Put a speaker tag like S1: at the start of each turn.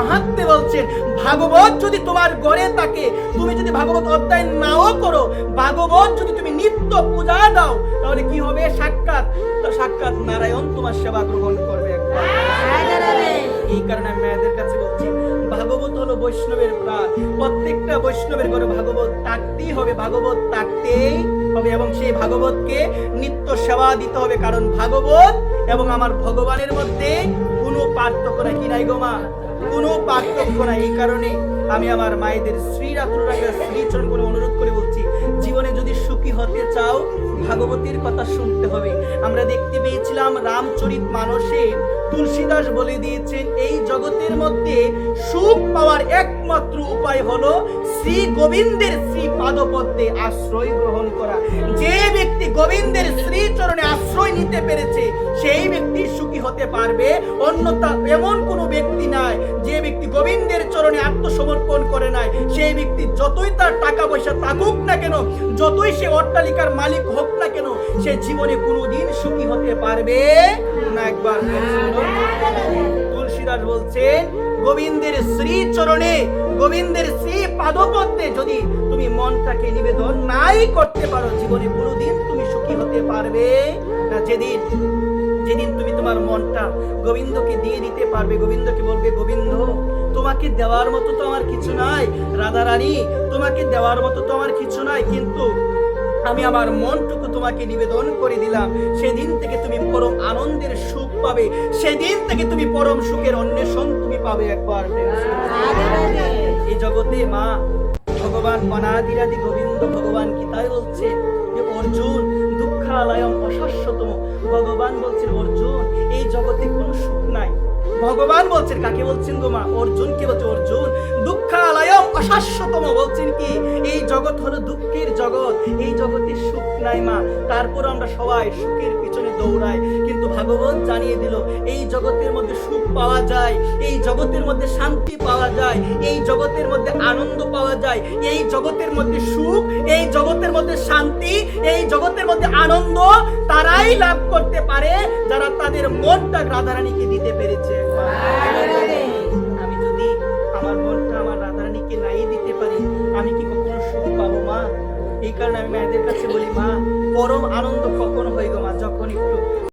S1: মাহাত্ম্যে বলছেন, ভাগবত যদি তোমার ঘরে থাকে, তুমি যদি ভাগবত অধ্যয়ন নাও করো, ভাগবত যদি তুমি নিত্য পূজা দাও, তাহলে কি হবে? সাক্ষাৎ নারায়ণ তোমার সেবা গ্রহণ করবে। এই কারণে আমি মেয়েদের কাছে বলছি, ভাগবত হলো বৈষ্ণবের প্রাণ। প্রত্যেকটা বৈষ্ণবের ঘরে ভাগবত থাকতেই হবে, ভাগবত থাকতেই হবে, এবং সেই ভাগবতকে নিত্য সেবা দিতে হবে। কারণ ভাগবত এবং আমার ভগবানের মধ্যে কোনো পার্থক্য নাই। কি নাই গো মা? কোনো পার্থক্য নাই। এই কারণে আমি আমার মায়েদের শ্রীচরণ করে অনুরোধ করে বলছি, জীবনে যদি সুখী হতে চাও, ভাগবতীর কথা শুনতে হবে। আমরা দেখতে পেয়েছিলাম রামচরিত মানসে তুলসীদাস বলে দিয়েছেন, এই জগতের মধ্যে সুখ পাওয়ার একমাত্র উপায় হলো শ্রী গোবিন্দের শ্রী পাদপদ্মে আশ্রয় গ্রহণ করা। যে ব্যক্তি গোবিন্দের শ্রী চরণে আশ্রয় নিতে পেরেছে, সেই ব্যক্তি সুখী হতে পারবে। অন্যথা এমন কোনো ব্যক্তি নাই যে ব্যক্তি গোবিন্দের চরণে আত্মসমর্পণ করে নাই, সেই ব্যক্তি যতই তার টাকা পয়সা থাকুক না কেন, যতই সে অট্টালিকার মালিক হোক না কেন, সে জীবনে কোনোদিন সুখী হতে পারবে না। একবার তুলসীদাস বলছেন, গোবিন্দের শ্রী চরণে, গোবিন্দের শ্রী পাদপদ্মে যদি তুমি মনটাকে নিবেদন নাই করতে পারো, জীবনে কোনোদিন তুমি সুখী হতে পারবে না। যেদিন তুমি তোমার মনটা গোবিন্দকে দিয়ে দিতে পারবে, গোবিন্দকে বলবে, গোবিন্দ তোমাকে দেওয়ার মতো তো আমার কিছু নাই, রাধা রানী তোমাকে দেওয়ার মতো তো আমার কিছু নাই, কিন্তু আমি আমার মনটুকু তোমাকে নিবেদন করে দিলাম, সেদিন থেকে তুমি পরম আনন্দের সুখ পাবে, সেদিন থেকে তুমি পরম সুখের অন্বেষণ তুমি পাবে। একবার এই জগতে মা ভগবান অনাদিরাদি গোবিন্দ ভগবান গীতায় বলছে যে অর্জুন দুঃখালয়ম অশাশ্বতম। ভগবান বলছেন, অর্জুন এই জগতে কোনো সুখ নাই। ভগবান বলছেন, কাকে বলছেন গো মা? অর্জুনকে বলছে, অর্জুন দুঃখালয়ম অশাশ্বতম। বলছেন কি, এই জগৎ হলো দুঃখের জগৎ, এই জগতে সুখ নাই মা। তারপর আমরা সবাই সুখের পিছনে দৌড়াই, কিন্তু ভাগবত জানিয়ে দিল, এই জগতের মধ্যে সুখ পাওয়া যায়, এই জগতের মধ্যে শান্তি পাওয়া যায়, এই জগতের মধ্যে আনন্দ পাওয়া যায়, এই জগতের মধ্যে সুখ, এই জগতের মধ্যে শান্তি, এই জগতের মধ্যে আনন্দ তারাই লাভ করতে পারে যারা তাদের মনটা রাধারানীকে দিতে পেরেছে।